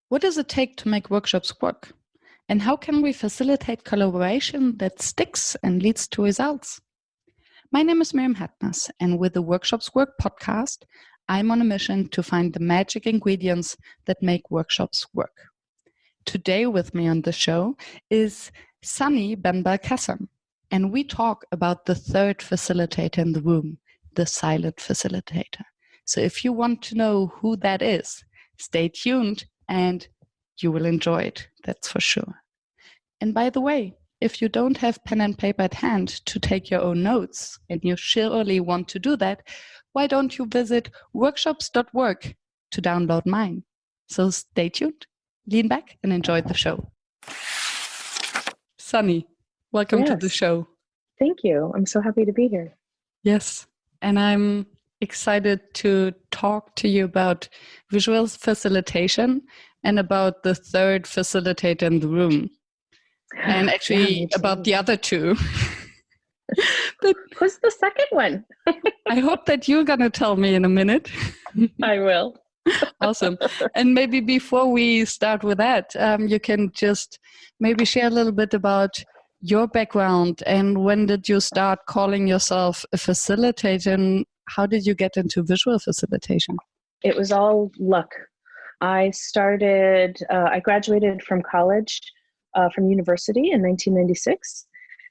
What does it take to make workshops work? And how can we facilitate collaboration that sticks and leads to results? My name is Miriam Hatnas, and with the Workshops Work podcast, I'm on a mission to find the magic ingredients that make workshops work. Today with me on the show is Sunny BenBelkacem, and we talk about the third facilitator in the room, the silent facilitator. So if you want to know who that is, stay tuned and you will enjoy it, that's for sure. And by the way, if you don't have pen and paper at hand to take your own notes, and you surely want to do that, why don't you visit workshops.work to download mine? So stay tuned, lean back, and enjoy the show. Sunny, welcome to the show. Thank you. I'm so happy to be here. Yes, and I'm excited to talk to you about visual facilitation and about the third facilitator in the room. And actually about the other two. Who's the second one? I hope that you're going to tell me in a minute. I will. Awesome. And maybe before we start with that, you can just maybe share a little bit about your background and when did you start calling yourself a facilitator and how did you get into visual facilitation? It was all luck. I graduated from college, from university in 1996.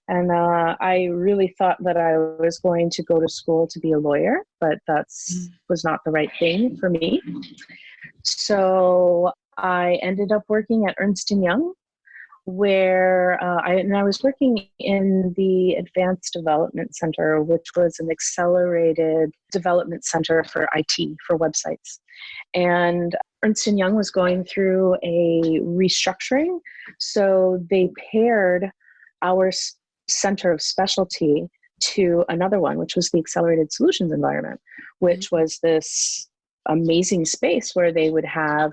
And I really thought that I was going to go to school to be a lawyer, but was not the right thing for me. So I ended up working at Ernst & Young, where I was working in the Advanced Development Center, which was an accelerated development center for IT, for websites. And Ernst & Young was going through a restructuring, so they paired our center of specialty to another one, which was the Accelerated Solutions environment, which was this amazing space where they would have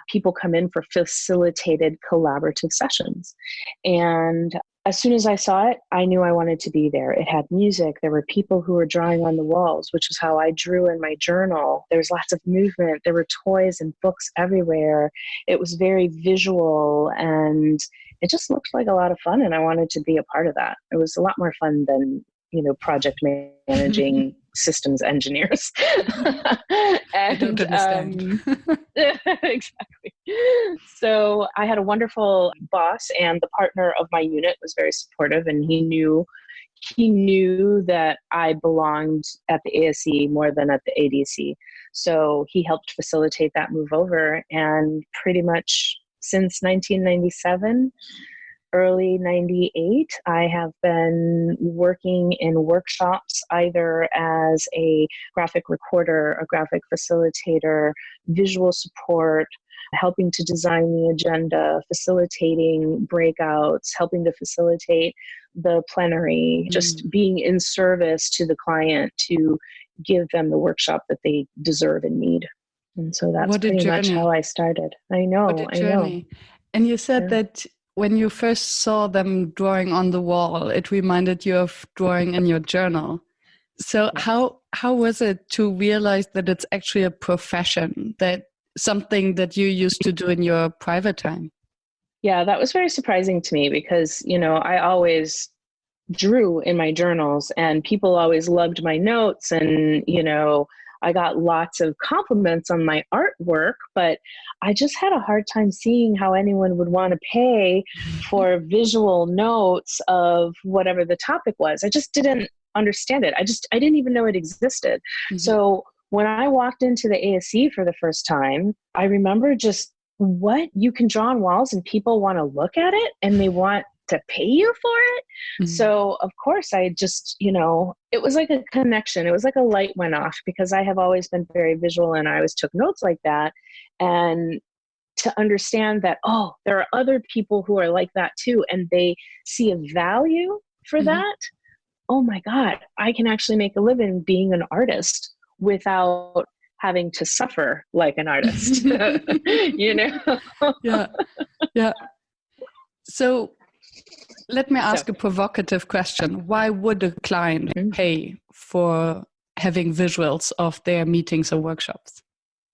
people come in for facilitated collaborative sessions. And as soon as I saw it, I knew I wanted to be there. It had music. There were people who were drawing on the walls, which is how I drew in my journal. There was lots of movement. There were toys and books everywhere. It was very visual and it just looked like a lot of fun. And I wanted to be a part of that. It was a lot more fun than, project managing systems engineers. I don't understand. Exactly. So I had a wonderful boss, and the partner of my unit was very supportive, and he knew that I belonged at the ASE more than at the ADC. So he helped facilitate that move over, and pretty much since 1997, early 98, I have been working in workshops either as a graphic recorder, a graphic facilitator, visual support, helping to design the agenda, facilitating breakouts, helping to facilitate the plenary, just being in service to the client to give them the workshop that they deserve and need. And so that's pretty much how I started. I know. And you said that when you first saw them drawing on the wall, it reminded you of drawing in your journal. So how was it to realize that it's actually a profession, that something that you used to do in your private time? Yeah, that was very surprising to me because, I always drew in my journals and people always loved my notes and, I got lots of compliments on my artwork, but I just had a hard time seeing how anyone would want to pay for visual notes of whatever the topic was. I just didn't understand it. I didn't even know it existed. Mm-hmm. So when I walked into the ASE for the first time, I remember just what you can draw on walls and people want to look at it and they want to pay you for it. Mm-hmm. So of course I just, it was like a connection. It was like a light went off because I have always been very visual and I always took notes like that. And to understand that, there are other people who are like that too. And they see a value for that. Oh my God, I can actually make a living being an artist without having to suffer like an artist, Yeah. So let me ask a provocative question. Why would a client pay for having visuals of their meetings or workshops?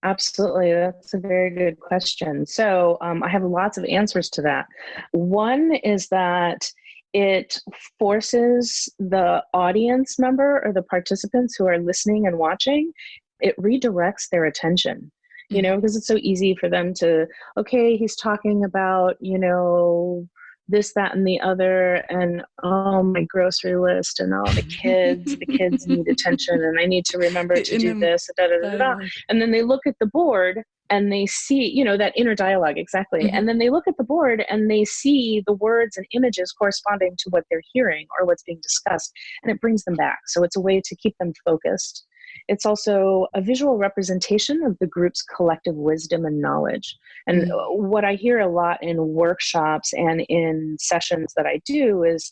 Absolutely. That's a very good question. So I have lots of answers to that. One is that it forces the audience member or the participants who are listening and watching, it redirects their attention, because it's so easy for them to, okay, he's talking about, this, that, and the other, and oh, my grocery list, and all the kids need attention, and I need to remember to do this, da, da, da, da. And then they look at the board and they see, that inner dialogue, exactly. And then they look at the board and they see the words and images corresponding to what they're hearing or what's being discussed, and it brings them back. So it's a way to keep them focused. It's also a visual representation of the group's collective wisdom and knowledge. And what I hear a lot in workshops and in sessions that I do is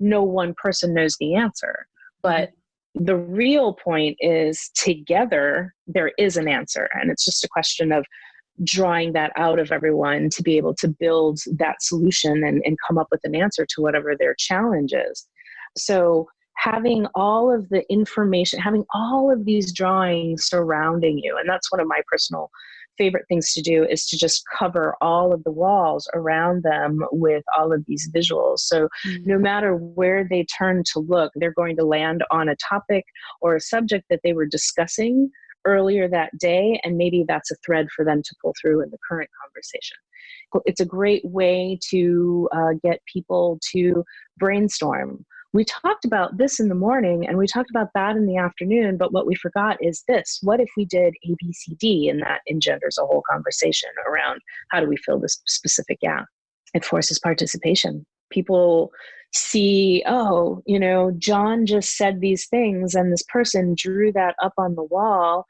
no one person knows the answer. But the real point is together there is an answer. And it's just a question of drawing that out of everyone to be able to build that solution and come up with an answer to whatever their challenge is. So having all of the information, having all of these drawings surrounding you. And that's one of my personal favorite things to do, is to just cover all of the walls around them with all of these visuals. So no matter where they turn to look, they're going to land on a topic or a subject that they were discussing earlier that day. And maybe that's a thread for them to pull through in the current conversation. It's a great way to get people to brainstorm. We talked about this in the morning and we talked about that in the afternoon, but what we forgot is this. What if we did A, B, C, D, and that engenders a whole conversation around how do we fill this specific gap? It forces participation. People see, oh, John just said these things and this person drew that up on the wall,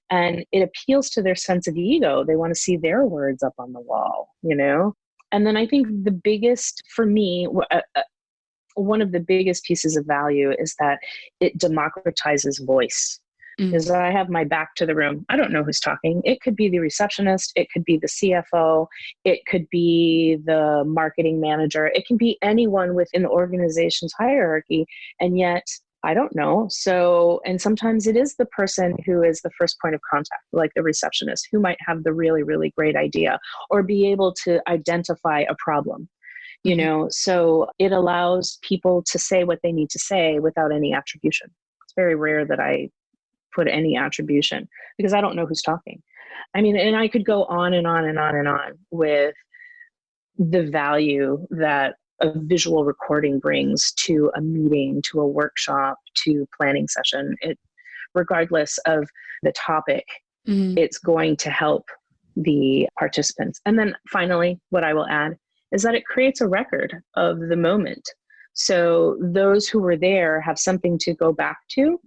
and it appeals to their sense of ego. They want to see their words up on the wall, And then I think the biggest, for me, one of the biggest pieces of value is that it democratizes voice. Because I have my back to the room. I don't know who's talking. It could be the receptionist. It could be the CFO. It could be the marketing manager. It can be anyone within the organization's hierarchy. And yet, I don't know. So, and sometimes it is the person who is the first point of contact, like the receptionist, who might have the really, really great idea or be able to identify a problem. So it allows people to say what they need to say without any attribution. It's very rare that I put any attribution because I don't know who's talking. I mean, and I could go on and on and on and on with the value that a visual recording brings to a meeting, to a workshop, to planning session. Regardless of the topic, it's going to help the participants. And then finally, what I will add is that it creates a record of the moment. So those who were there have something to go back to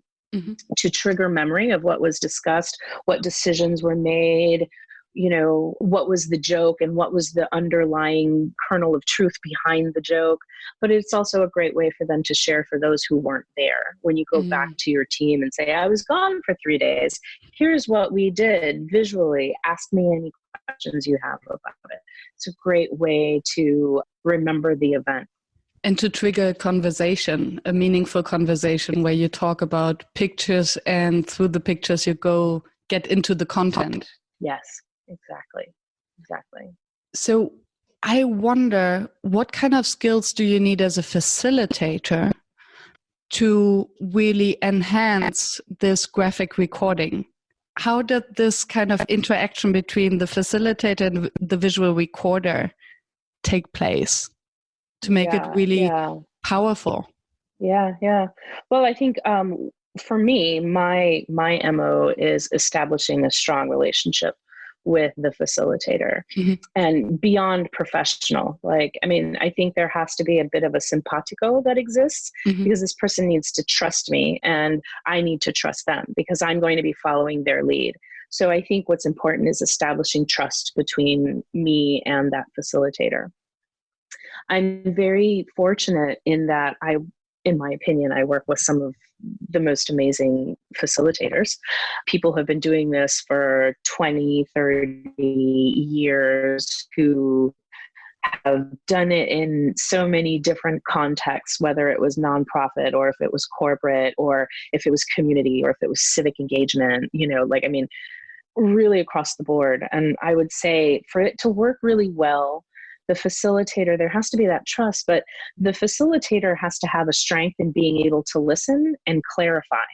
trigger memory of what was discussed, what decisions were made, what was the joke and what was the underlying kernel of truth behind the joke. But it's also a great way for them to share for those who weren't there. When you go back to your team and say, I was gone for 3 days. Here's what we did visually. Ask me any questions you have about it. It's a great way to remember the event. And to trigger a conversation, a meaningful conversation where you talk about pictures and through the pictures you get into the content. Yes, exactly. So I wonder, what kind of skills do you need as a facilitator to really enhance this graphic recording? How did this kind of interaction between the facilitator and the visual recorder take place to make it really powerful? Yeah. Well, I think for me, my MO is establishing a strong relationship with the facilitator and beyond professional. I think there has to be a bit of a simpatico that exists because this person needs to trust me and I need to trust them because I'm going to be following their lead. So I think what's important is establishing trust between me and that facilitator. I'm very fortunate in that in my opinion, I work with some of the most amazing facilitators. People who have been doing this for 20, 30 years, who have done it in so many different contexts, whether it was nonprofit or if it was corporate or if it was community or if it was civic engagement, really across the board. And I would say for it to work really well, the facilitator, there has to be that trust, but the facilitator has to have a strength in being able to listen and clarify.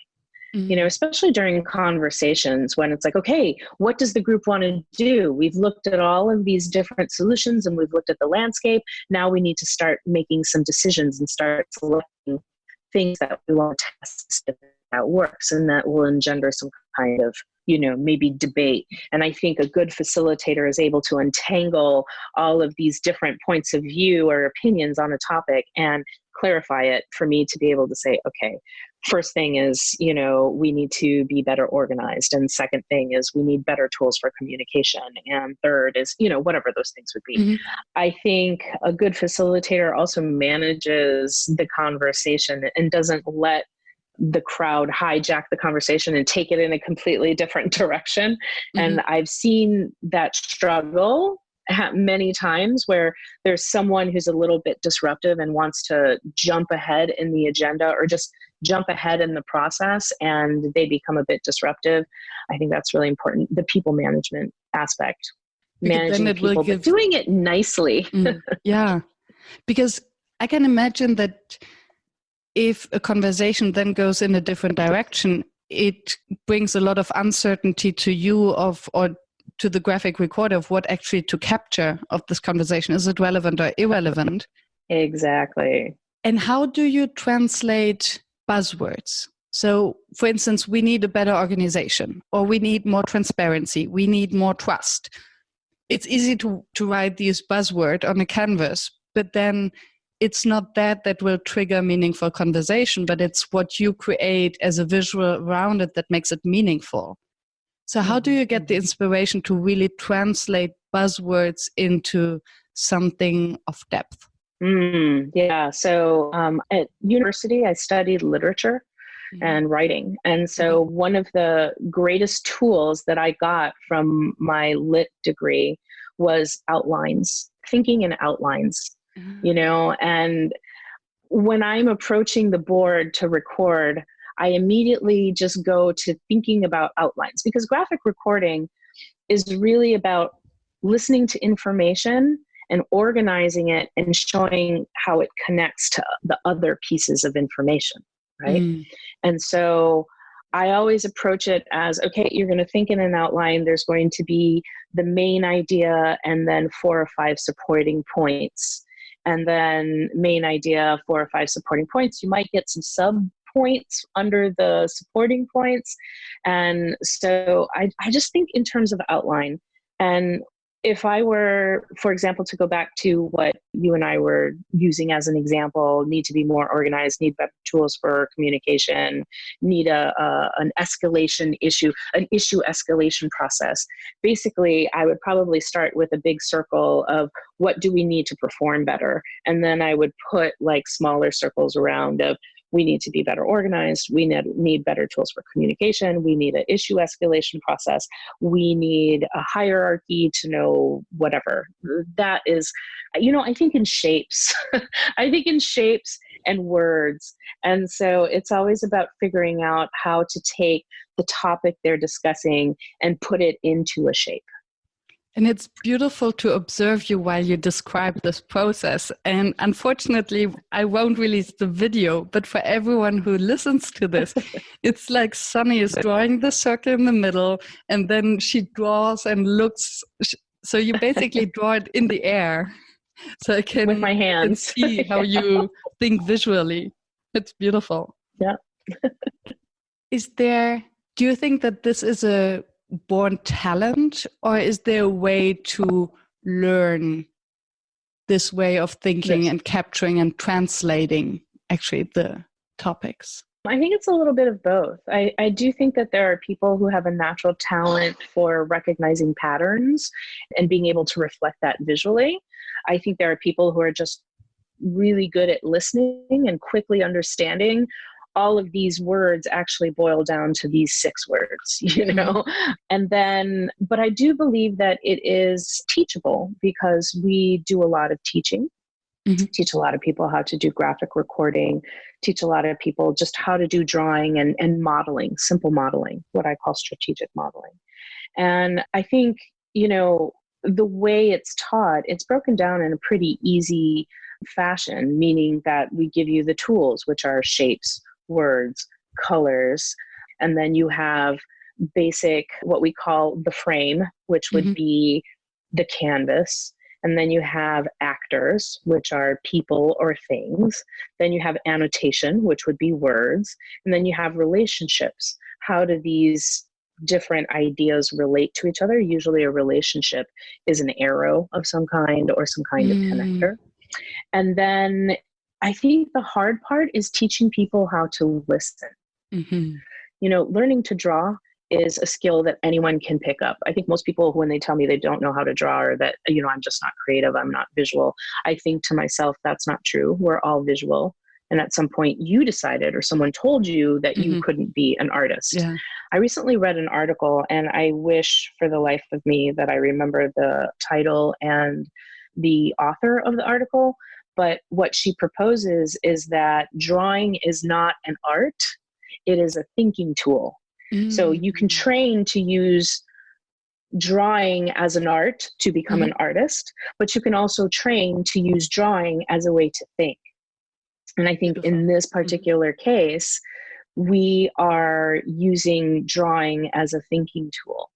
You know, especially during conversations when it's like, okay, what does the group want to do? We've looked at all of these different solutions and we've looked at the landscape. Now we need to start making some decisions and start selecting things that we want to test if that works, and that will engender some kind of, you know, maybe debate. And I think a good facilitator is able to untangle all of these different points of view or opinions on a topic and clarify it for me to be able to say, okay, first thing is, you know, we need to be better organized. And second thing is we need better tools for communication. And third is, you know, whatever those things would be. Mm-hmm. I think a good facilitator also manages the conversation and doesn't let the crowd hijack the conversation and take it in a completely different direction. Mm-hmm. And I've seen that struggle many times where there's someone who's a little bit disruptive and wants to jump ahead in the agenda or just jump ahead in the process, and they become a bit disruptive. I think that's really important. The people management aspect, managing people, but doing it nicely. Yeah, because I can imagine that if a conversation then goes in a different direction, it brings a lot of uncertainty to you or to the graphic recorder of what actually to capture of this conversation. Is it relevant or irrelevant? Exactly. And how do you translate buzzwords? So, for instance, we need a better organization, or we need more transparency, we need more trust. It's easy to write these buzzwords on a canvas, but then it's not that will trigger meaningful conversation, but it's what you create as a visual around it that makes it meaningful. So how do you get the inspiration to really translate buzzwords into something of depth? Yeah. So at university, I studied literature and writing. And so one of the greatest tools that I got from my lit degree was outlines, thinking in outlines, you know, and when I'm approaching the board to record, I immediately just go to thinking about outlines, because graphic recording is really about listening to information and organizing it and showing how it connects to the other pieces of information, right? And so I always approach it as, okay, you're going to think in an outline. There's going to be the main idea and then 4 or 5 supporting points. And then main idea, 4 or 5 supporting points. You might get some sub points under the supporting points. And so I just think in terms of outline. And if I were, for example, to go back to what you and I were using as an example, need to be more organized, need better tools for communication, need an escalation issue, an issue escalation process. Basically, I would probably start with a big circle of what do we need to perform better? And then I would put like smaller circles around of, we need to be better organized. We need better tools for communication. We need an issue escalation process. We need a hierarchy to know whatever. That is, you know, I think in shapes. I think in shapes and words. And so it's always about figuring out how to take the topic they're discussing and put it into a shape. And it's beautiful to observe you while you describe this process. And unfortunately, I won't release the video, but for everyone who listens to this, it's like Sunny is drawing the circle in the middle, and then she draws and looks. So you basically draw it in the air. So I can, with my hands. see how you think visually. It's beautiful. Yeah. Do you think that this is a born talent, or is there a way to learn this way of thinking and capturing and translating actually the topics? I think it's a little bit of both. I do think that there are people who have a natural talent for recognizing patterns and being able to reflect that visually. I think there are people who are just really good at listening and quickly understanding all of these words actually boil down to these 6 words, you know? And then, but I do believe that it is teachable because we do a lot of teaching, teach a lot of people how to do graphic recording, teach a lot of people just how to do drawing and modeling, simple modeling, what I call strategic modeling. And I think, the way it's taught, it's broken down in a pretty easy fashion, meaning that we give you the tools, which are shapes, words, colors, and then you have basic, what we call the frame, which would be the canvas. And then you have actors, which are people or things. Then you have annotation, which would be words. And then you have relationships. How do these different ideas relate to each other? Usually a relationship is an arrow of some kind or some kind of connector. And then I think the hard part is teaching people how to listen. Learning to draw is a skill that anyone can pick up. I think most people, when they tell me they don't know how to draw or that, I'm just not creative, I'm not visual, I think to myself, that's not true. We're all visual. And at some point you decided or someone told you that you couldn't be an artist. Yeah. I recently read an article, and I wish for the life of me that I remember the title and the author of the article. But what she proposes is that drawing is not an art, it is a thinking tool. So you can train to use drawing as an art to become an artist, but you can also train to use drawing as a way to think. And I think in this particular case, we are using drawing as a thinking tool.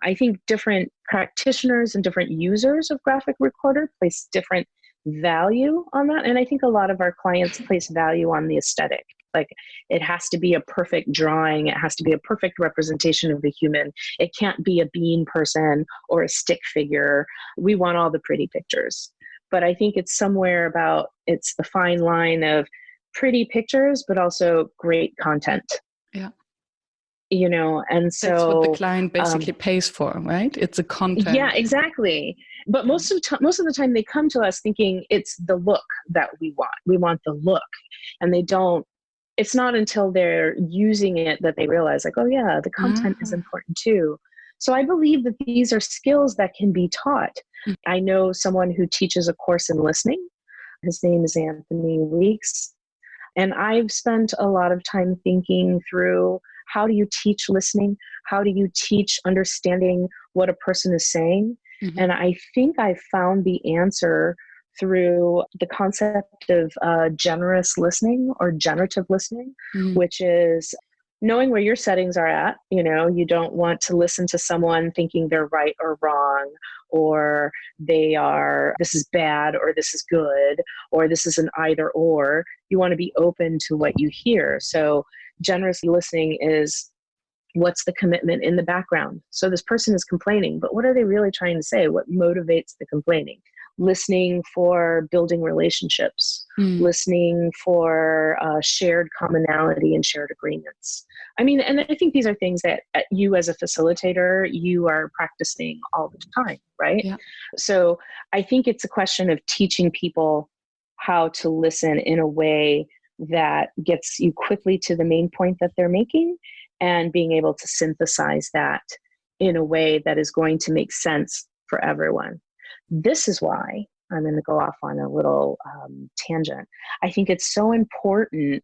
I think different practitioners and different users of graphic recorder place different value on that. And I think a lot of our clients place value on the aesthetic. Like, it has to be a perfect drawing. It has to be a perfect representation of the human. It can't be a bean person or a stick figure. We want all the pretty pictures. But I think it's somewhere about, it's the fine line of pretty pictures, but also great content. Yeah. And so that's what the client basically pays for, right? It's a content. Yeah, exactly. But most of the time they come to us thinking it's the look that we want. We want the look. And it's not until they're using it that they realize, like, oh yeah, the content is important too. So I believe that these are skills that can be taught. I know someone who teaches a course in listening. His name is Anthony Weeks. And I've spent a lot of time thinking through, how do you teach listening? How do you teach understanding what a person is saying? And I think I found the answer through the concept of generous listening or generative listening, which is knowing where your settings are at. You don't want to listen to someone thinking they're right or wrong, or this is bad or this is good, or this is an either or. You want to be open to what you hear. So generous listening is, what's the commitment in the background? So this person is complaining, but what are they really trying to say? What motivates the complaining? Listening for building relationships, listening for shared commonality and shared agreements. I mean, and I think these are things that you as a facilitator, you are practicing all the time, right? Yeah. So I think it's a question of teaching people how to listen in a way that gets you quickly to the main point that they're making, and being able to synthesize that in a way that is going to make sense for everyone. This is why I'm going to go off on a little tangent. I think it's so important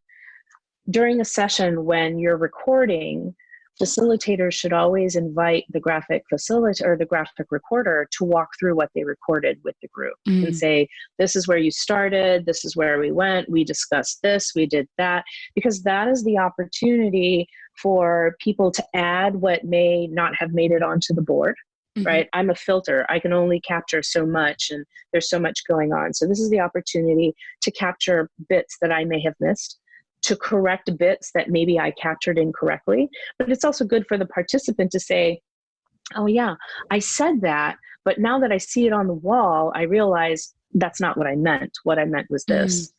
during a session when you're recording, facilitators should always invite the graphic facilitator or the graphic recorder to walk through what they recorded with the group and say, this is where you started, this is where we went, we discussed this, we did that, because that is the opportunity for people to add what may not have made it onto the board. Right? I'm a filter. I can only capture so much, and there's so much going on. So this is the opportunity to capture bits that I may have missed, to correct bits that maybe I captured incorrectly. But it's also good for the participant to say, oh yeah, I said that, but now that I see it on the wall, I realize that's not what I meant. What I meant was this.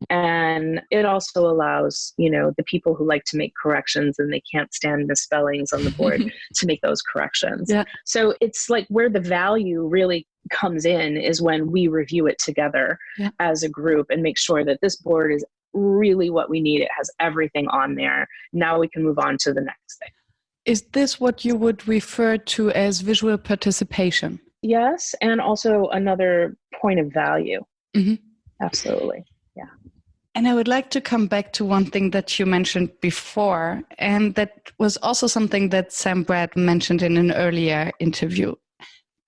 And it also allows, the people who like to make corrections and they can't stand misspellings on the board to make those corrections. Yeah. So it's like where the value really comes in is when we review it together as a group and make sure that this board is really what we need. It has everything on there. Now we can move on to the next thing. Is this what you would refer to as visual participation? Yes, and also another point of value. Absolutely, yeah. And I would like to come back to one thing that you mentioned before, and that was also something that Sam Brad mentioned in an earlier interview,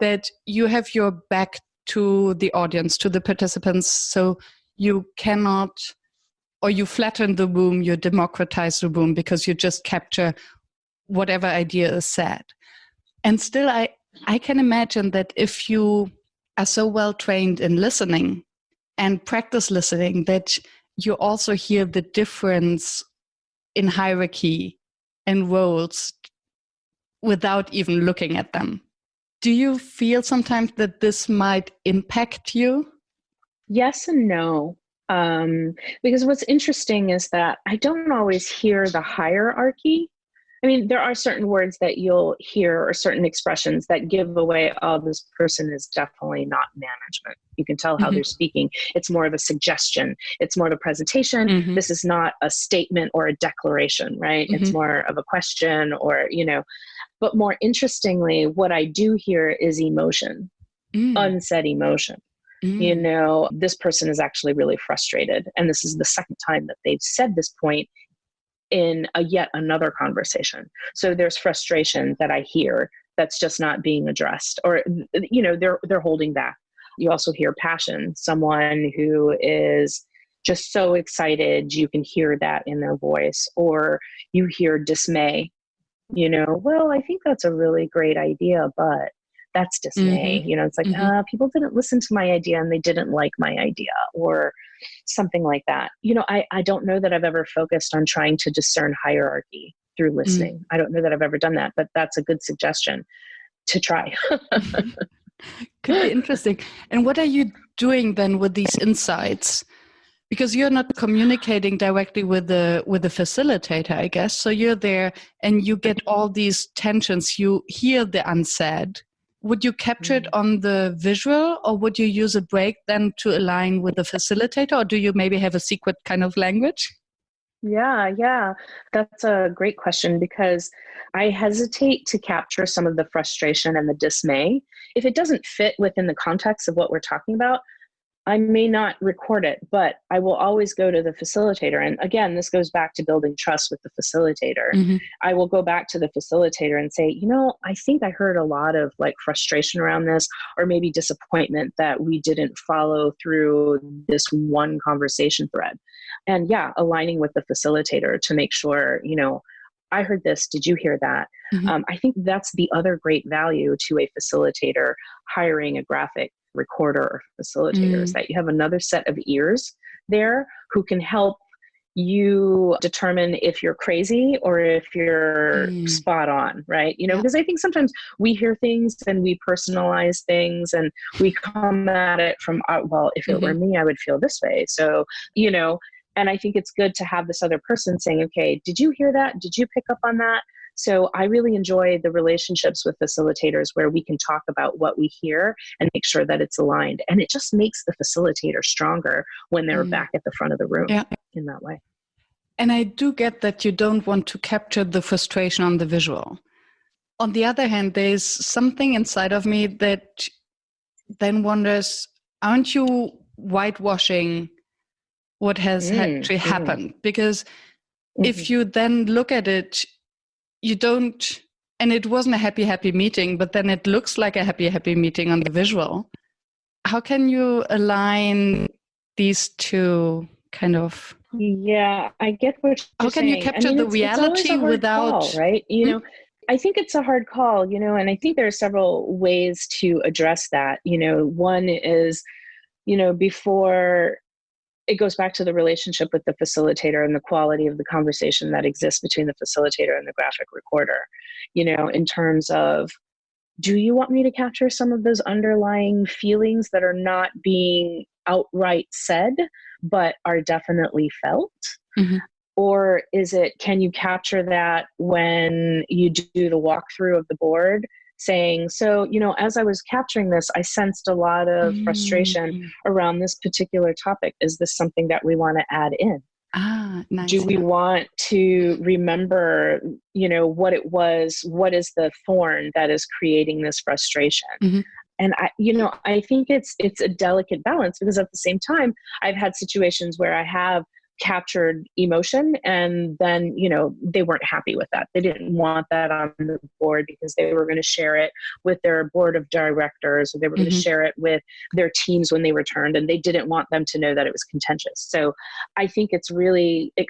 that you have your back to the audience, to the participants, so you cannot, or you flatten the room, you democratize the room because you just capture whatever idea is said. And still, I can imagine that if you are so well trained in listening and practice listening, that you also hear the difference in hierarchy and roles without even looking at them. Do you feel sometimes that this might impact you? Yes and no. Because what's interesting is that I don't always hear the hierarchy. I mean, there are certain words that you'll hear or certain expressions that give away, oh, this person is definitely not management. You can tell how they're speaking. It's more of a suggestion. It's more of a presentation. This is not a statement or a declaration, right? It's more of a question or, but more interestingly, what I do hear is emotion, unsaid emotion. This person is actually really frustrated. And this is the second time that they've said this point in yet another conversation. So there's frustration that I hear that's just not being addressed, or, they're holding back. You also hear passion, someone who is just so excited, you can hear that in their voice, or you hear dismay, well, I think that's a really great idea, but that's dismay. It's like, people didn't listen to my idea and they didn't like my idea, or something like that. I don't know that I've ever focused on trying to discern hierarchy through listening. I don't know that I've ever done that, but that's a good suggestion to try. Could be interesting. And what are you doing then with these insights? Because you're not communicating directly with the facilitator, I guess. So you're there and you get all these tensions. You hear the unsaid. Would you capture it on the visual, or would you use a break then to align with the facilitator, or do you maybe have a secret kind of language? Yeah. That's a great question, because I hesitate to capture some of the frustration and the dismay. If it doesn't fit within the context of what we're talking about, I may not record it, but I will always go to the facilitator. And again, this goes back to building trust with the facilitator. I will go back to the facilitator and say, I think I heard a lot of frustration around this, or maybe disappointment that we didn't follow through this one conversation thread. And aligning with the facilitator to make sure, I heard this, did you hear that? I think that's the other great value to a facilitator hiring a graphic recorder or facilitators, that you have another set of ears there who can help you determine if you're crazy or if you're spot on, right? Because I think sometimes we hear things and we personalize things and we come at it from, well, if it were me, I would feel this way. So, and I think it's good to have this other person saying, okay, did you hear that? Did you pick up on that? So I really enjoy the relationships with facilitators where we can talk about what we hear and make sure that it's aligned. And it just makes the facilitator stronger when they're back at the front of the room in that way. And I do get that you don't want to capture the frustration on the visual. On the other hand, there's something inside of me that then wonders, aren't you whitewashing what has actually happened? Because if you then look at it, you don't, and it wasn't a happy meeting, but then it looks like a happy meeting on the visual. How can you align these two kind of? Yeah, I get what you're saying. How can you capture the reality without? Call, right? I think it's a hard call, and I think there are several ways to address that. One is, before it goes back to the relationship with the facilitator and the quality of the conversation that exists between the facilitator and the graphic recorder, in terms of, do you want me to capture some of those underlying feelings that are not being outright said, but are definitely felt? Or is it, can you capture that when you do the walkthrough of the board? Saying, so, as I was capturing this, I sensed a lot of frustration around this particular topic. Is this something that we want to add in? Nice. Do we want to remember, what it was? What is the thorn that is creating this frustration? And I think it's a delicate balance, because at the same time, I've had situations where I have captured emotion, and then they weren't happy with that. They didn't want that on the board because they were going to share it with their board of directors, or they were going to share it with their teams when they returned, and they didn't want them to know that it was contentious. So I think it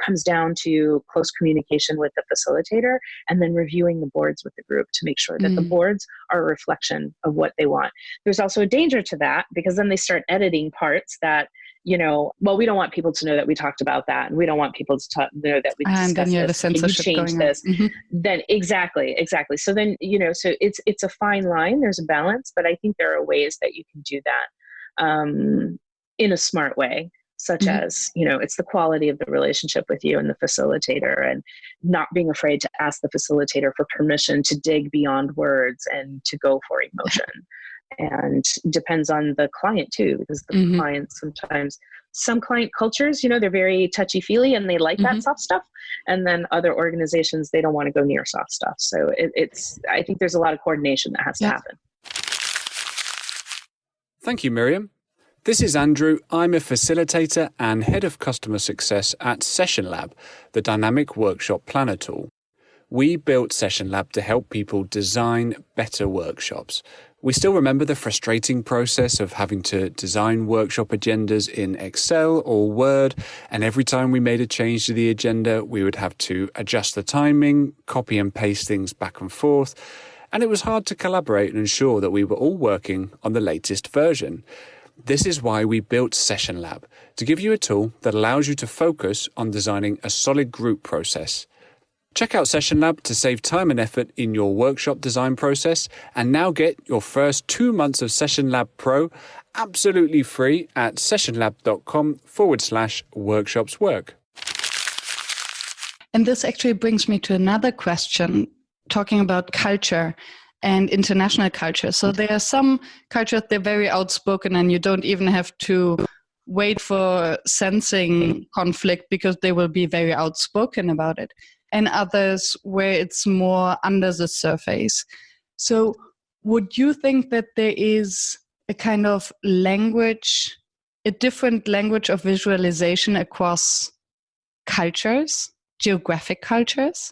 comes down to close communication with the facilitator, and then reviewing the boards with the group to make sure that the boards are a reflection of what they want. There's also a danger to that, because then they start editing parts that we don't want people to know that we talked about that, and we don't want people to know that we discussed and then you have this. a censorship Can you change going this? Then exactly. So then so it's a fine line. There's a balance, but I think there are ways that you can do that in a smart way, such as it's the quality of the relationship with you and the facilitator, and not being afraid to ask the facilitator for permission to dig beyond words and to go for emotion. And depends on the client too, because the clients sometimes, some client cultures, they're very touchy-feely and they like that soft stuff. And then other organizations, they don't want to go near soft stuff. So I think there's a lot of coordination that has to happen. Thank you, Miriam. This is Andrew. I'm a facilitator and head of customer success at Session Lab, the dynamic workshop planner tool. We built Session Lab to help people design better workshops. We still remember the frustrating process of having to design workshop agendas in Excel or Word, and every time we made a change to the agenda, we would have to adjust the timing, copy and paste things back and forth, and it was hard to collaborate and ensure that we were all working on the latest version. This is why we built Session Lab, to give you a tool that allows you to focus on designing a solid group process. Check out Session Lab to save time and effort in your workshop design process, and now get your first 2 months of Session Lab Pro absolutely free at sessionlab.com/workshopswork. And this actually brings me to another question, talking about culture and international culture. So there are some cultures, they're very outspoken, and you don't even have to wait for sensing conflict because they will be very outspoken about it. And others where it's more under the surface. So would you think that there is a kind of language, a different language of visualization across cultures, geographic cultures?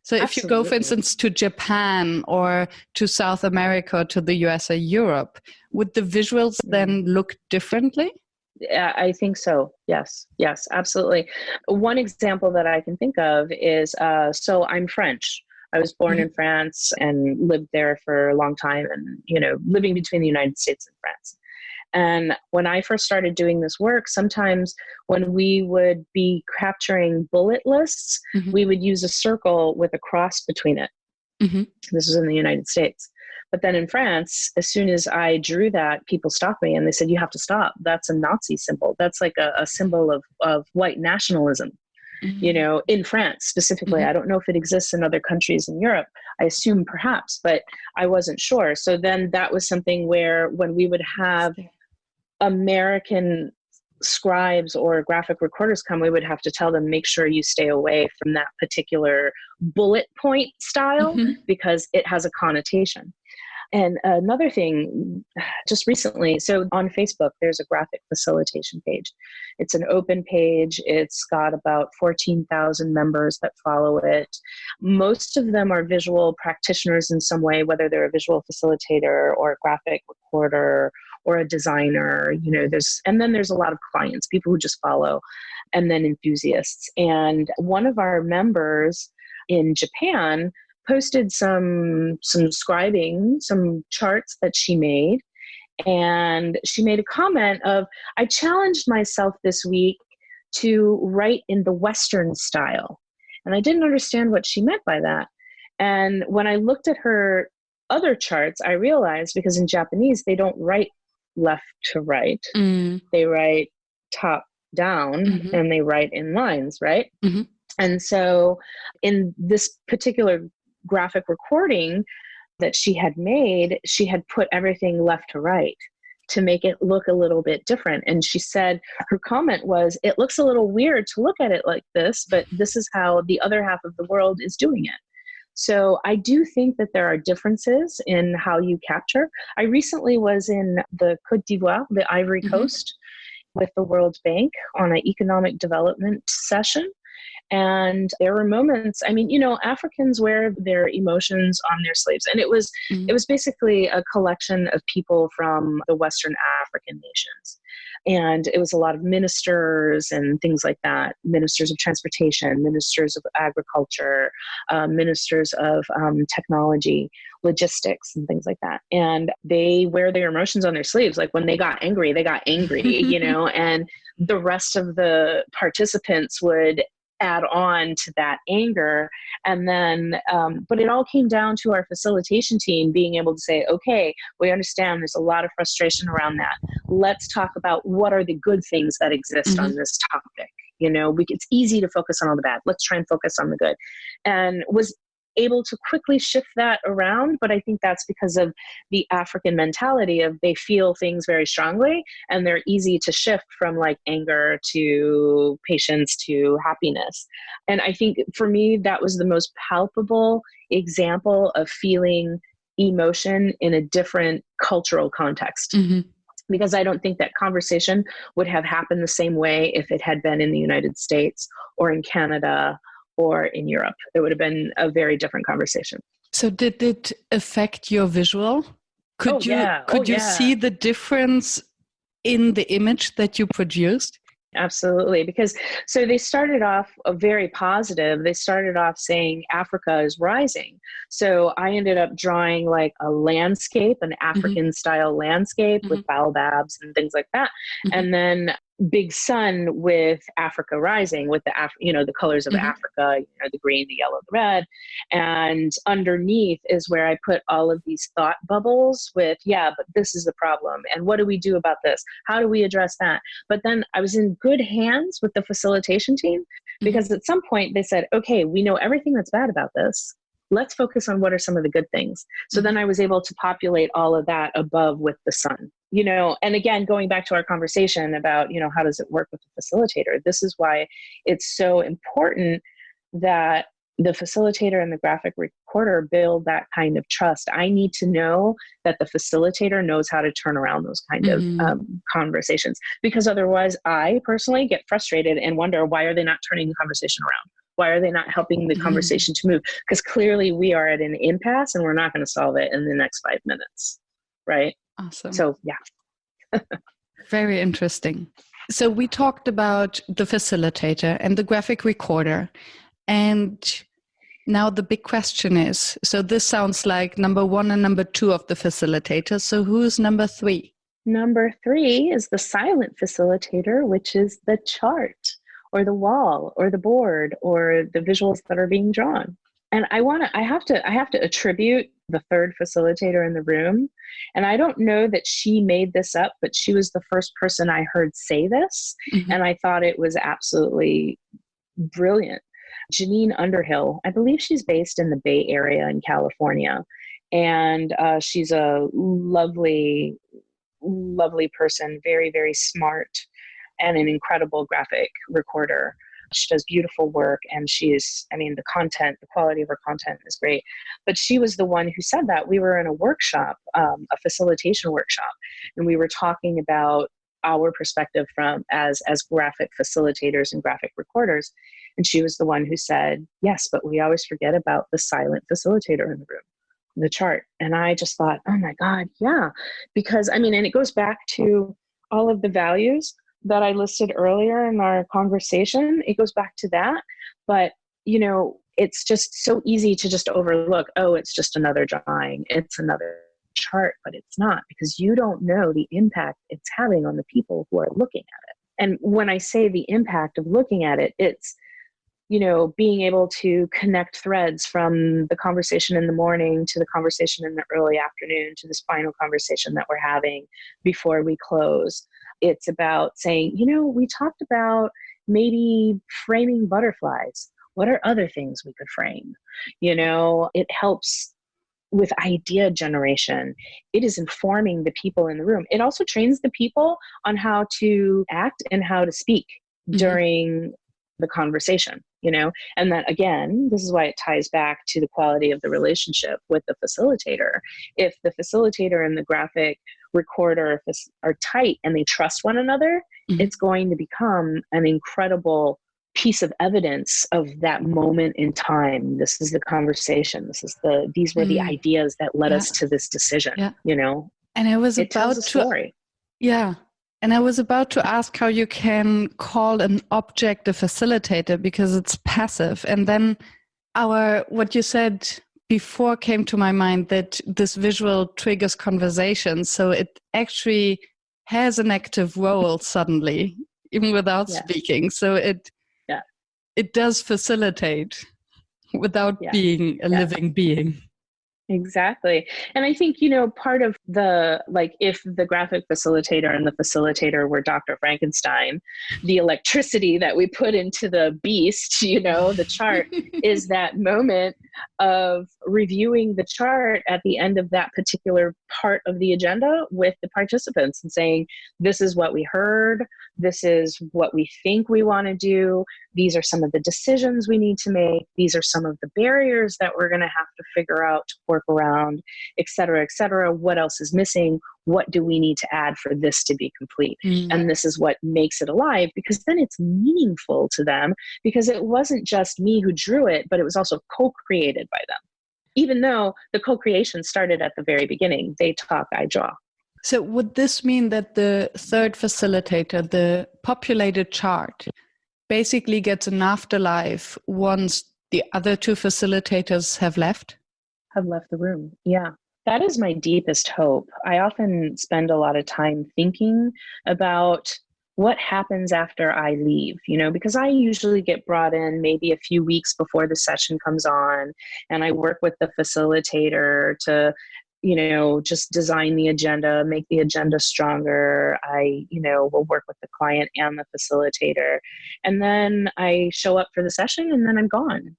So if you go, for instance, to Japan or to South America or to the US or Europe, would the visuals then look differently? Yeah, I think so. Yes, absolutely. One example that I can think of is, so I'm French. I was born in France and lived there for a long time, and, living between the United States and France. And when I first started doing this work, sometimes when we would be capturing bullet lists, we would use a circle with a cross between it. This is in the United States. But then in France, as soon as I drew that, people stopped me and they said, you have to stop. That's a Nazi symbol. That's like a symbol of white nationalism, in France specifically. I don't know if it exists in other countries in Europe. I assume perhaps, but I wasn't sure. So then that was something where when we would have American scribes or graphic recorders come, we would have to tell them, make sure you stay away from that particular bullet point style because it has a connotation. And another thing, just recently, so on Facebook, there's a graphic facilitation page. It's an open page. It's got about 14,000 members that follow it. Most of them are visual practitioners in some way, whether they're a visual facilitator or a graphic recorder or a designer. And then there's a lot of clients, people who just follow, and then enthusiasts. And one of our members in Japan posted some scribing, some charts that she made. And she made a comment of, I challenged myself this week to write in the Western style. And I didn't understand what she meant by that. And when I looked at her other charts, I realized, because in Japanese, they don't write left to right. They write top down, and they write in lines, right? And so in this particular graphic recording that she had made, she had put everything left to right to make it look a little bit different. And she said, her comment was, it looks a little weird to look at it like this, but this is how the other half of the world is doing it. So I do think that there are differences in how you capture. I recently was in the Côte d'Ivoire, the Ivory Coast, with the World Bank on an economic development session. And there were moments, I mean, Africans wear their emotions on their sleeves. And it was basically a collection of people from the Western African nations. And it was a lot of ministers and things like that, ministers of transportation, ministers of agriculture, ministers of technology, logistics, and things like that. And they wear their emotions on their sleeves. Like when they got angry, and the rest of the participants would add on to that anger. And then, but it all came down to our facilitation team being able to say, okay, we understand there's a lot of frustration around that. Let's talk about what are the good things that exist on this topic. It's easy to focus on all the bad. Let's try and focus on the good. And was able to quickly shift that around. But I think that's because of the African mentality of they feel things very strongly and they're easy to shift from like anger to patience to happiness. And I think for me, that was the most palpable example of feeling emotion in a different cultural context. Because I don't think that conversation would have happened the same way if it had been in the United States or in Canada or in Europe. It would have been a very different conversation. So did it affect your visual? Could you see the difference in the image that you produced? Absolutely. Because so they started off very positive. They started off saying Africa is rising. So I ended up drawing like a landscape, an African style landscape with baobabs and things like that. And then big sun with Africa rising, with the colors of Africa, the green, the yellow, the red. And underneath is where I put all of these thought bubbles with, but this is the problem. And what do we do about this? How do we address that? But then I was in good hands with the facilitation team because at some point they said, okay, we know everything that's bad about this. Let's focus on what are some of the good things. So then I was able to populate all of that above with the sun, and again, going back to our conversation about, how does it work with the facilitator? This is why it's so important that the facilitator and the graphic recorder build that kind of trust. I need to know that the facilitator knows how to turn around those kind of conversations, because otherwise I personally get frustrated and wonder, why are they not turning the conversation around? Why are they not helping the conversation to move? Because clearly we are at an impasse and we're not going to solve it in the next 5 minutes. Right? Awesome. So, yeah. Very interesting. So we talked about the facilitator and the graphic recorder. And now the big question is, so this sounds like number 1 and number 2 of the facilitator. So who's number 3? Number 3 is the silent facilitator, which is the chart, or the wall, or the board, or the visuals that are being drawn. And I have to attribute the third facilitator in the room. And I don't know that she made this up, but she was the first person I heard say this. And I thought it was absolutely brilliant. Janine Underhill, I believe she's based in the Bay Area in California. And she's a lovely, lovely person, very, very smart, and an incredible graphic recorder. She does beautiful work, and the quality of her content is great. But she was the one who said that. We were in a workshop, a facilitation workshop, and we were talking about our perspective as graphic facilitators and graphic recorders. And she was the one who said, yes, but we always forget about the silent facilitator in the room, the chart. And I just thought, oh my God, yeah. Because and it goes back to all of the values that I listed earlier in our conversation. It goes back to that. But, it's just so easy to just overlook, it's just another drawing. It's another chart, but it's not, because you don't know the impact it's having on the people who are looking at it. And when I say the impact of looking at it, it's, being able to connect threads from the conversation in the morning to the conversation in the early afternoon to this final conversation that we're having before we close. It's about saying, we talked about maybe framing butterflies. What are other things we could frame? It helps with idea generation. It is informing the people in the room. It also trains the people on how to act and how to speak during the conversation, and that, again, this is why it ties back to the quality of the relationship with the facilitator. If the facilitator and the graphic recorder are tight and they trust one another, it's going to become an incredible piece of evidence of that moment in time. This is the conversation. These were the ideas that led us to this decision, And I was it tells a story. And I was about to ask how you can call an object a facilitator because it's passive. And then what you said before came to my mind, that this visual triggers conversation. So it actually has an active role suddenly, even without speaking. So it does facilitate without being a living being. Exactly. And I think, part of if the graphic facilitator and the facilitator were Dr. Frankenstein, the electricity that we put into the beast, the chart, is that moment of reviewing the chart at the end of that particular part of the agenda with the participants and saying, this is what we heard. This is what we think we want to do. These are some of the decisions we need to make. These are some of the barriers that we're going to have to figure out to work around, et cetera, et cetera. What else is missing? What do we need to add for this to be complete? And this is what makes it alive, because then it's meaningful to them, because it wasn't just me who drew it, but it was also co-created by them. Even though the co-creation started at the very beginning, they talk, I draw. So would this mean that the third facilitator, the populated chart, basically gets an afterlife once the other two facilitators have left? Have left the room, yeah. That is my deepest hope. I often spend a lot of time thinking about what happens after I leave, because I usually get brought in maybe a few weeks before the session comes on, and I work with the facilitator to just design the agenda, make the agenda stronger. I, will work with the client and the facilitator. And then I show up for the session and then I'm gone,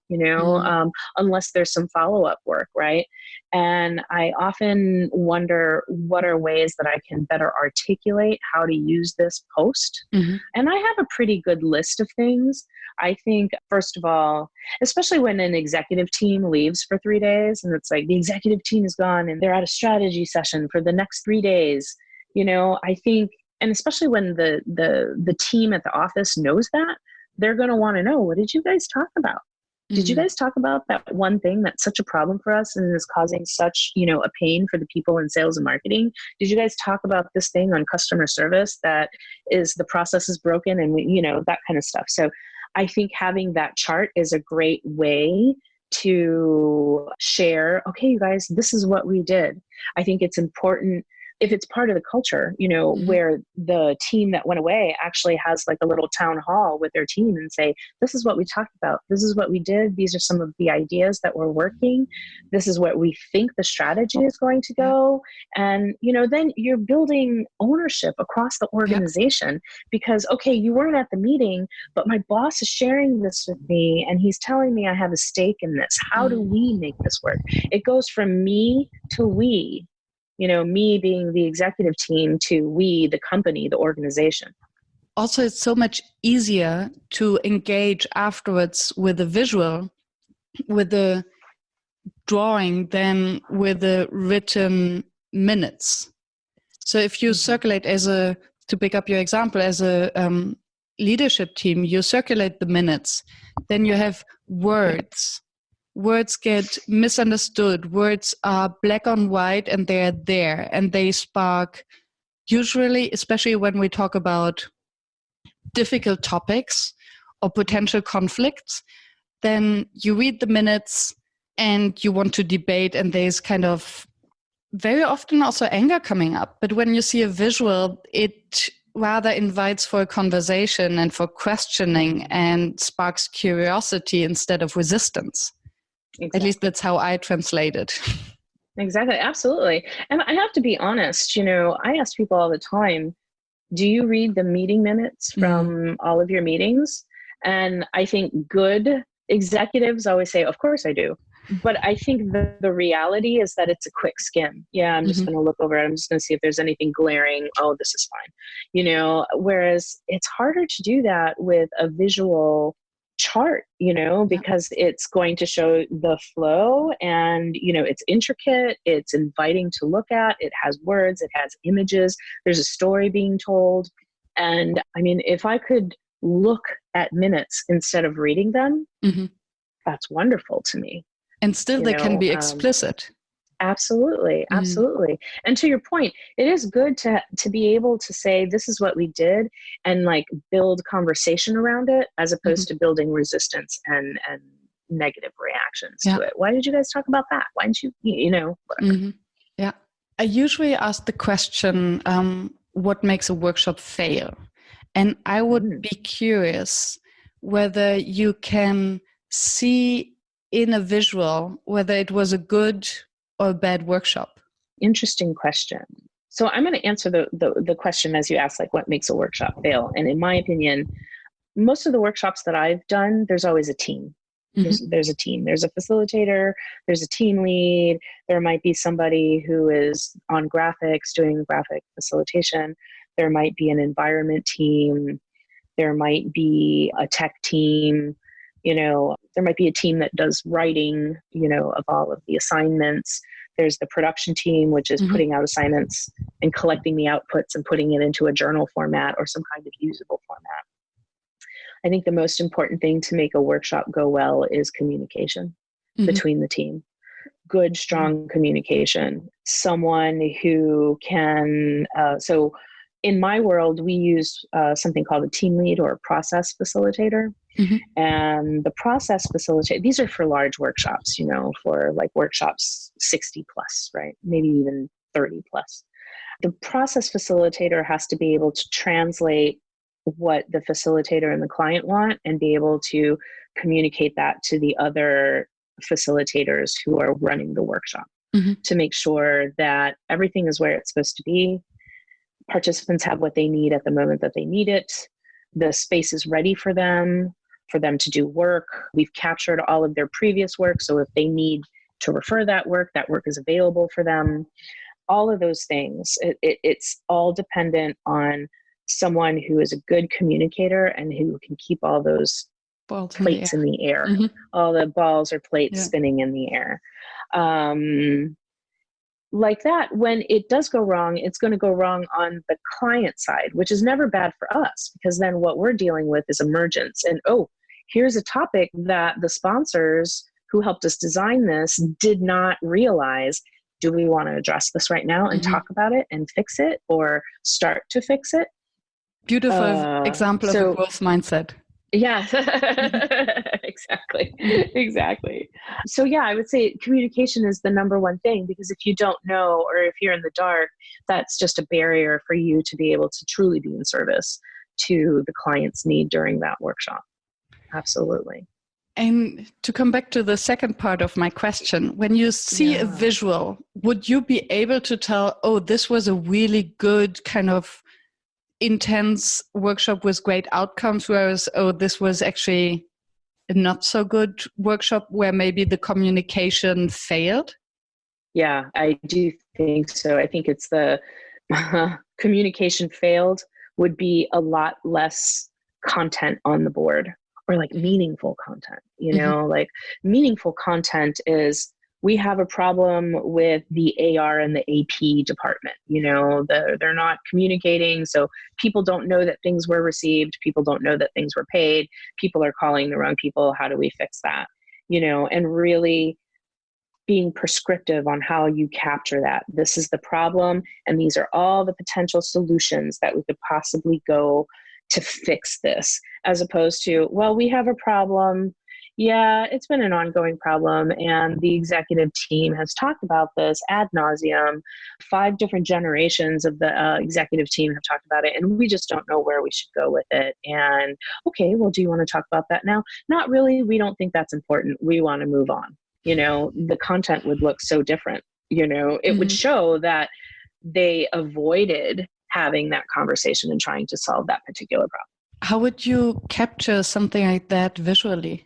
unless there's some follow-up work, right? And I often wonder, what are ways that I can better articulate how to use this post? And I have a pretty good list of things. I think, first of all, especially when an executive team leaves for 3 days and it's like the executive team is gone and they're at a strategy session for the next 3 days, I think, and especially when the team at the office knows that, they're going to want to know, what did you guys talk about? Did you guys talk about that one thing that's such a problem for us and is causing such, a pain for the people in sales and marketing? Did you guys talk about this thing on customer service that is, the process is broken and that kind of stuff. So I think having that chart is a great way to share, okay, you guys, this is what we did. I think it's important if it's part of the culture, where the team that went away actually has like a little town hall with their team and say, this is what we talked about. This is what we did. These are some of the ideas that were working. This is what we think the strategy is going to go. And, then you're building ownership across the organization because, okay, you weren't at the meeting, but my boss is sharing this with me and he's telling me I have a stake in this. How do we make this work? It goes from me to we. Me being the executive team to we, the company, the organization. Also, it's so much easier to engage afterwards with a visual, with a drawing, than with the written minutes. So if you circulate to pick up your example, as a leadership team, you circulate the minutes, then you have words. Words get misunderstood. Words are black on white and they're there and they spark, usually, especially when we talk about difficult topics or potential conflicts, then you read the minutes and you want to debate and there's kind of very often also anger coming up. But when you see a visual, it rather invites for a conversation and for questioning and sparks curiosity instead of resistance. Exactly. At least that's how I translate it. Exactly. Absolutely. And I have to be honest, I ask people all the time, do you read the meeting minutes from all of your meetings? And I think good executives always say, of course I do. But I think the reality is that it's a quick skim. Yeah, I'm just going to look over it. I'm just going to see if there's anything glaring. Oh, this is fine. Whereas it's harder to do that with a visual chart, because it's going to show the flow, and, it's intricate, it's inviting to look at, it has words, it has images, there's a story being told. And I mean, if I could look at minutes instead of reading them, that's wonderful to me. And still they can be explicit. Absolutely. Absolutely. And to your point, it is good to be able to say, this is what we did, and like build conversation around it, as opposed to building resistance and negative reactions to it. Why did you guys talk about that? Why didn't you, whatever. Yeah. I usually ask the question, what makes a workshop fail? And I would be curious whether you can see in a visual whether it was a good or a bad workshop. Interesting question. So I'm going to answer the question as you asked, like, what makes a workshop fail? And in my opinion, most of the workshops that I've done, there's always a team. There's a team. There's a facilitator. There's a team lead. There might be somebody who is on graphics doing graphic facilitation. There might be an environment team. There might be a tech team. There might be a team that does writing, of all of the assignments. There's the production team, which is putting out assignments and collecting the outputs and putting it into a journal format or some kind of usable format. I think the most important thing to make a workshop go well is communication between the team. Good, strong communication. Someone who can, so in my world, we use something called a team lead or a process facilitator. And the process facilitator, these are for large workshops, for like workshops 60 plus, right? Maybe even 30 plus. The process facilitator has to be able to translate what the facilitator and the client want and be able to communicate that to the other facilitators who are running the workshop to make sure that everything is where it's supposed to be. Participants have what they need at the moment that they need it. The space is ready for them to do work. We've captured all of their previous work. So if they need to refer that work is available for them. All of those things, it's all dependent on someone who is a good communicator and who can keep all those plates in the air. All the balls or plates spinning in the air. Like that, when it does go wrong, it's going to go wrong on the client side, which is never bad for us, because then what we're dealing with is emergence. And, here's a topic that the sponsors who helped us design this did not realize. Do we want to address this right now and talk about it and fix it, or start to fix it? Beautiful example of a growth mindset. Yeah, exactly. So yeah, I would say communication is the number one thing, because if you don't know, or if you're in the dark, that's just a barrier for you to be able to truly be in service to the client's need during that workshop. Absolutely. And to come back to the second part of my question, when you see a visual, would you be able to tell, this was a really good kind of intense workshop with great outcomes, whereas, this was actually a not so good workshop where maybe the communication failed? Yeah, I do think so. I think it's the communication failed would be a lot less content on the board, or like meaningful content, like meaningful content is, we have a problem with the AR and the AP department. They're not communicating. So people don't know that things were received. People don't know that things were paid. People are calling the wrong people. How do we fix that? And really being prescriptive on how you capture that. This is the problem, and these are all the potential solutions that we could possibly go to fix this, as opposed to, well, we have a problem. Yeah, it's been an ongoing problem, and the executive team has talked about this ad nauseum. 5 different generations of the executive team have talked about it, and we just don't know where we should go with it. And okay, well, do you want to talk about that now? Not really. We don't think that's important. We want to move on. The content would look so different. It would show that they avoided having that conversation and trying to solve that particular problem. How would you capture something like that visually?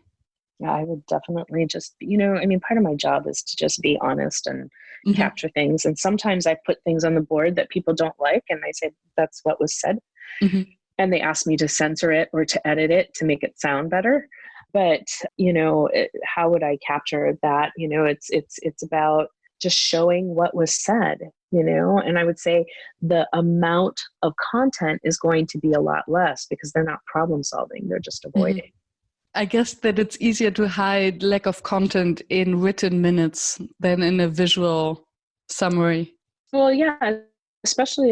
Yeah, I would definitely just, part of my job is to just be honest and capture things. And sometimes I put things on the board that people don't like, and I say, that's what was said. And they ask me to censor it or to edit it to make it sound better. But, how would I capture that? It's about just showing what was said, and I would say the amount of content is going to be a lot less because they're not problem solving. They're just avoiding. I guess that it's easier to hide lack of content in written minutes than in a visual summary. Well, yeah, especially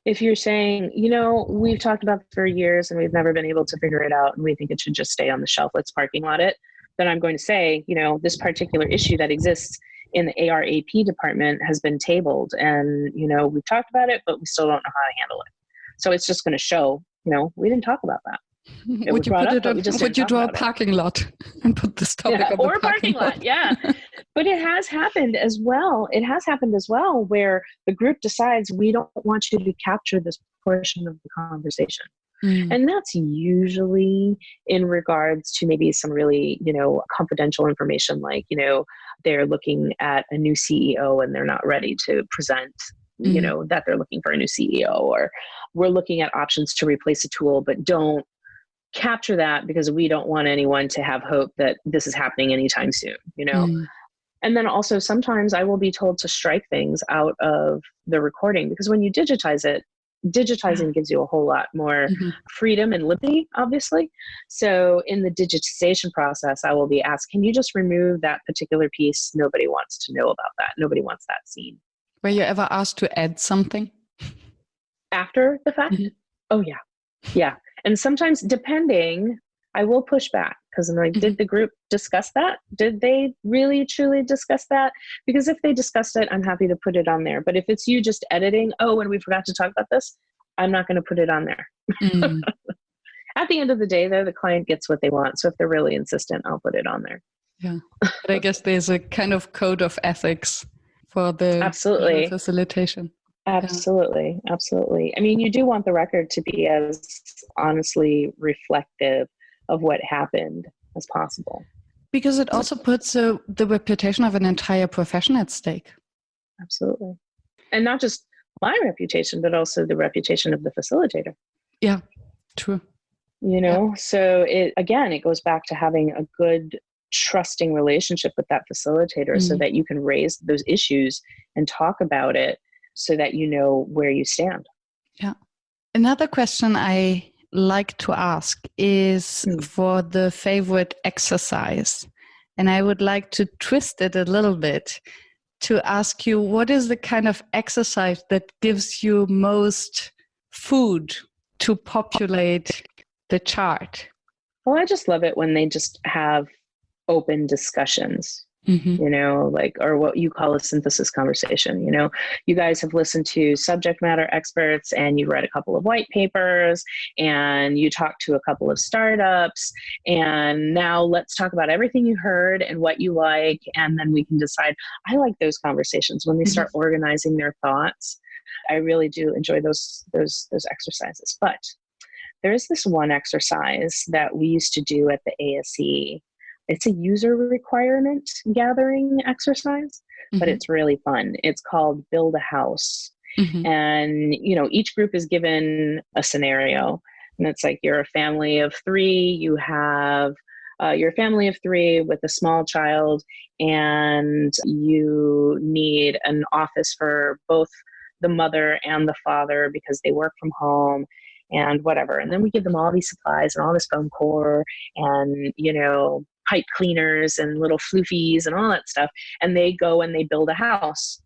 if you're saying, we've talked about it for years and we've never been able to figure it out and we think it should just stay on the shelf, let's parking lot it, then I'm going to say, this particular issue that exists in the ARAP department has been tabled and, we've talked about it, but we still don't know how to handle it. So it's just going to show, we didn't talk about that. Would you draw a parking lot and put this topic on the parking lot? Yeah. But it has happened as well. It has happened as well where the group decides we don't want you to capture this portion of the conversation. And that's usually in regards to maybe some really, confidential information like, they're looking at a new CEO and they're not ready to present that they're looking for a new CEO, or we're looking at options to replace a tool, but don't capture that because we don't want anyone to have hope that this is happening anytime soon, And then also sometimes I will be told to strike things out of the recording because when you digitize it, digitizing gives you a whole lot more freedom and liberty, obviously. So in the digitization process, I will be asked, can you just remove that particular piece? Nobody wants to know about that. Nobody wants that seen. Were you ever asked to add something? After the fact? Oh, yeah. Yeah. And sometimes depending, I will push back because I'm like, did the group discuss that? Did they really, truly discuss that? Because if they discussed it, I'm happy to put it on there. But if it's you just editing, and we forgot to talk about this, I'm not going to put it on there. At the end of the day, though, the client gets what they want. So if they're really insistent, I'll put it on there. Yeah. But I guess there's a kind of code of ethics for the Absolutely. facilitation. Absolutely. Yeah. Absolutely. I mean, you do want the record to be as honestly reflective of what happened as possible. Because it also puts the reputation of an entire profession at stake. Absolutely. And not just my reputation, but also the reputation of the facilitator. Yeah, true. So it goes back to having a good trusting relationship with that facilitator so that you can raise those issues and talk about it so that you know where you stand. Yeah. Another question I like to ask is for the favorite exercise. And I would like to twist it a little bit to ask you, what is the kind of exercise that gives you most food to populate the chart? Well, I just love it when they just have open discussions. Or what you call a synthesis conversation. You guys have listened to subject matter experts and you read a couple of white papers and you talked to a couple of startups. And now let's talk about everything you heard and what you like. And then we can decide. I like those conversations when they start organizing their thoughts. I really do enjoy those exercises. But there is this one exercise that we used to do at the ASE. It's a user requirement gathering exercise, but it's really fun. It's called Build a House. And, each group is given a scenario. And it's like you're a family of 3, you have your family of 3 with a small child, and you need an office for both the mother and the father because they work from home and whatever. And then we give them all these supplies and all this foam core and, pipe cleaners and little floofies and all that stuff. And they go and they build a house.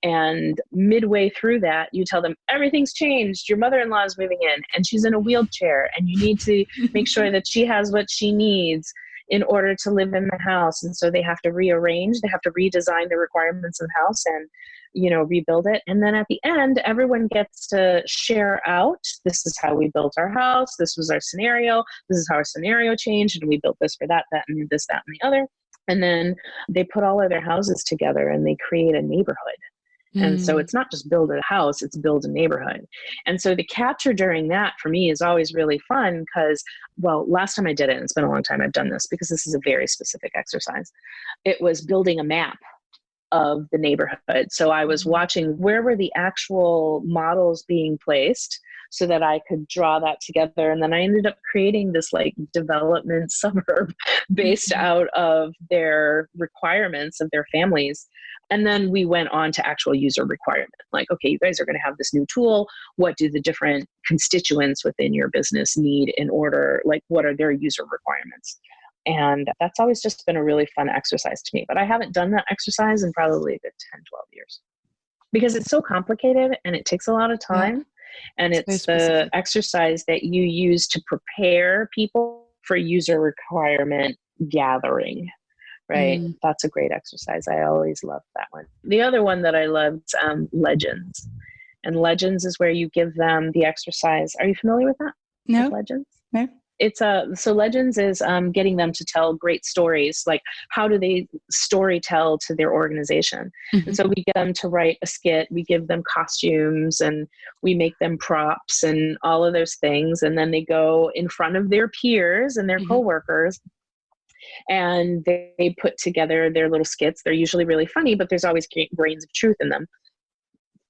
And midway through that, you tell them everything's changed. Your mother-in-law is moving in and she's in a wheelchair and you need to make sure that she has what she needs in order to live in the house. And so they have to rearrange, they have to redesign the requirements of the house and, rebuild it. And then at the end, everyone gets to share out. This is how we built our house. This was our scenario. This is how our scenario changed. And we built this for that, and this, that, and the other. And then they put all of their houses together and they create a neighborhood. And so it's not just build a house, it's build a neighborhood. And so the capture during that for me is always really fun because, last time I did it, and it's been a long time I've done this because this is a very specific exercise. It was building a map. of the neighborhood. So I was watching where were the actual models being placed so that I could draw that together. And then I ended up creating this like development suburb based out of their requirements of their families. And then we went on to actual user requirement. Like, okay, you guys are going to have this new tool. What do the different constituents within your business need in order, like what are their user requirements? And that's always just been a really fun exercise to me. But I haven't done that exercise in probably a good 10, 12 years because it's so complicated and it takes a lot of time. And it's the exercise that you use to prepare people for user requirement gathering, right? That's a great exercise. I always loved that one. The other one that I loved, Legends. And Legends is where you give them the exercise. Are you familiar with that? No. With Legends? No. It's so Legends is getting them to tell great stories. Like, how do they story tell to their organization? And so we get them to write a skit. We give them costumes and we make them props and all of those things. And then they go in front of their peers and their coworkers, and they put together their little skits. They're usually really funny, but there's always grains of truth in them.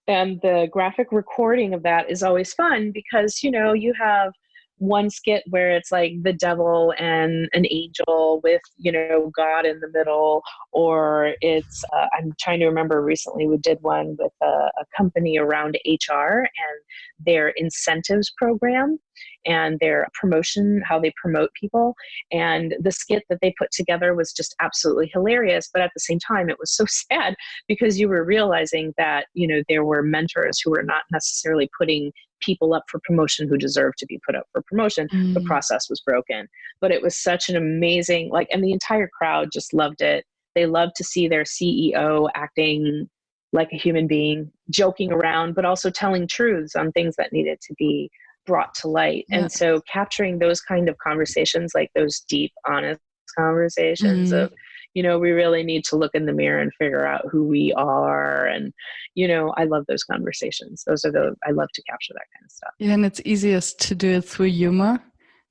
And the graphic recording of that is always fun because, you know, you have one skit where it's like the devil and an angel with, you know, God in the middle, or it's, I'm trying to remember recently we did one with a company around HR and their incentives program and their promotion, how they promote people. And the skit that they put together was just absolutely hilarious. But at the same time, it was so sad because you were realizing that, you know, there were mentors who were not necessarily putting people up for promotion who deserved to be put up for promotion. The process was broken. But it was such an amazing, like, and the entire crowd just loved it. They loved to see their CEO acting like a human being, joking around, but also telling truths on things that needed to be brought to light. And so capturing those kind of conversations, like those deep, honest conversations of, you know, we really need to look in the mirror and figure out who we are. And, you know, I love those conversations. I love to capture that kind of stuff. Yeah, and it's easiest to do it through humor.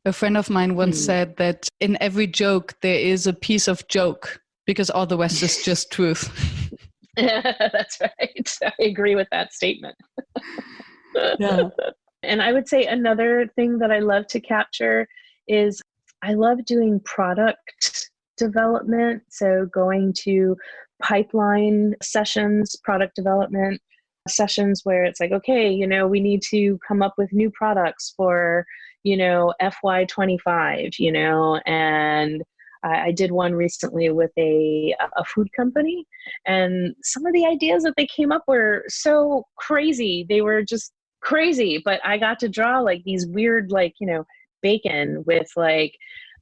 A friend of mine once said that in every joke, there is a piece of joke because all the rest is just truth. That's right. I agree with that statement. Yeah. And I would say another thing that I love to capture is I love doing product development. So going to pipeline sessions, product development sessions where it's like, okay, you know, we need to come up with new products for, you know, FY25, you know, and I did one recently with a food company, and some of the ideas that they came up were so crazy. They were just crazy, but I got to draw like these weird, like, you know, bacon with like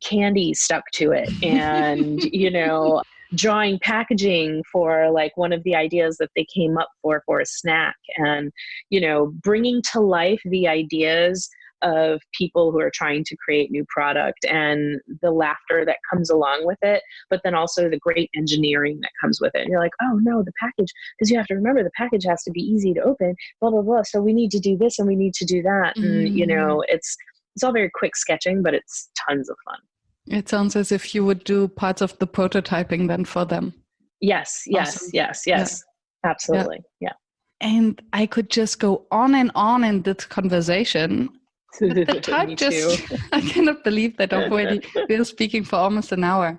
candy stuck to it and, you know, drawing packaging for like one of the ideas that they came up for a snack, and, you know, bringing to life the ideas of people who are trying to create new product and the laughter that comes along with it, but then also the great engineering that comes with it. And you're like, oh no, the package, because you have to remember the package has to be easy to open, blah, blah, blah. So we need to do this and we need to do that. And, you know, it's all very quick sketching, but it's tons of fun. It sounds as if you would do parts of the prototyping then for them. Yes, Awesome. yes. Yeah. Absolutely. Yeah. And I could just go on and on in this conversation. But the time just, I cannot believe that already we're speaking for almost an hour.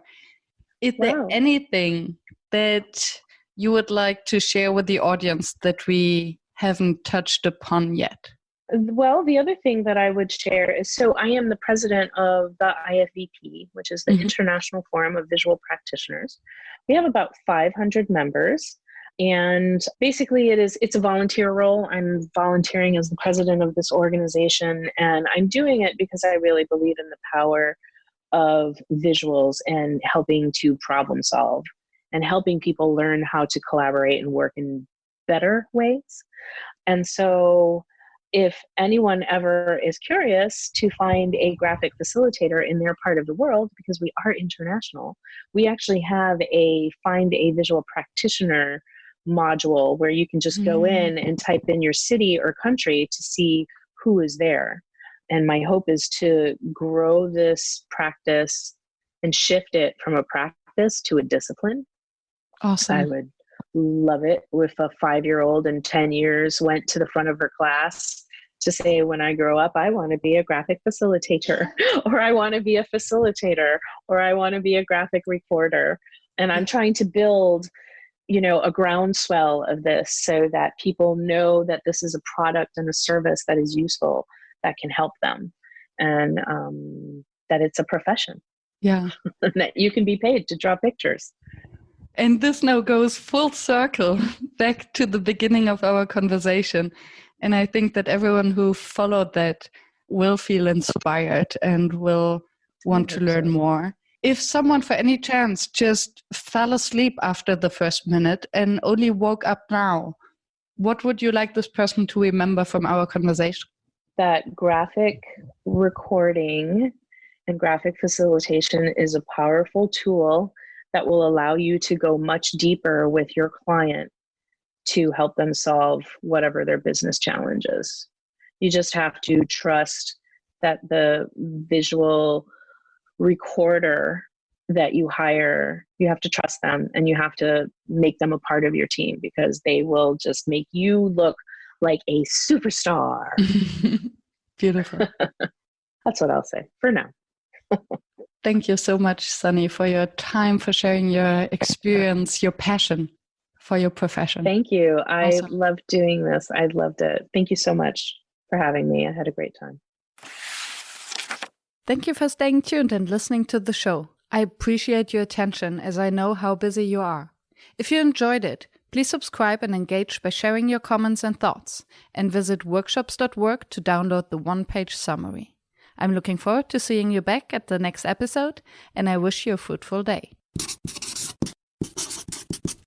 Is there anything that you would like to share with the audience that we haven't touched upon yet? Well, the other thing that I would share is, so I am the president of the IFVP, which is the International Forum of Visual Practitioners. We have about 500 members. And basically it's a volunteer role. I'm volunteering as the president of this organization, and I'm doing it because I really believe in the power of visuals and helping to problem solve and helping people learn how to collaborate and work in better ways. And so if anyone ever is curious to find a graphic facilitator in their part of the world, because we are international, we actually have a find a visual practitioner module where you can just go in and type in your city or country to see who is there. And my hope is to grow this practice and shift it from a practice to a discipline. Awesome. I would love it if a 5-year-old in 10 years went to the front of her class to say, when I grow up, I want to be a graphic facilitator, or I want to be a facilitator, or I want to be a graphic recorder. And I'm trying to build, a groundswell of this so that people know that this is a product and a service that is useful, that can help them, and that it's a profession. Yeah. That you can be paid to draw pictures. And this now goes full circle back to the beginning of our conversation. And I think that everyone who followed that will feel inspired and will want to learn more. If someone, for any chance, just fell asleep after the first minute and only woke up now, what would you like this person to remember from our conversation? That graphic recording and graphic facilitation is a powerful tool that will allow you to go much deeper with your client to help them solve whatever their business challenge is. You just have to trust that the visual recorder that you hire, you have to trust them, and you have to make them a part of your team, because they will just make you look like a superstar. Beautiful. That's what I'll say for now. Thank you so much, Sunny, for your time, for sharing your experience, your passion for your profession. Thank you. I Awesome. loved doing this. I loved it. Thank you so much for having me. I had a great time. Thank you for staying tuned and listening to the show. I appreciate your attention, as I know how busy you are. If you enjoyed it, please subscribe and engage by sharing your comments and thoughts, and visit workshops.work to download the one-page summary. I'm looking forward to seeing you back at the next episode, and I wish you a fruitful day.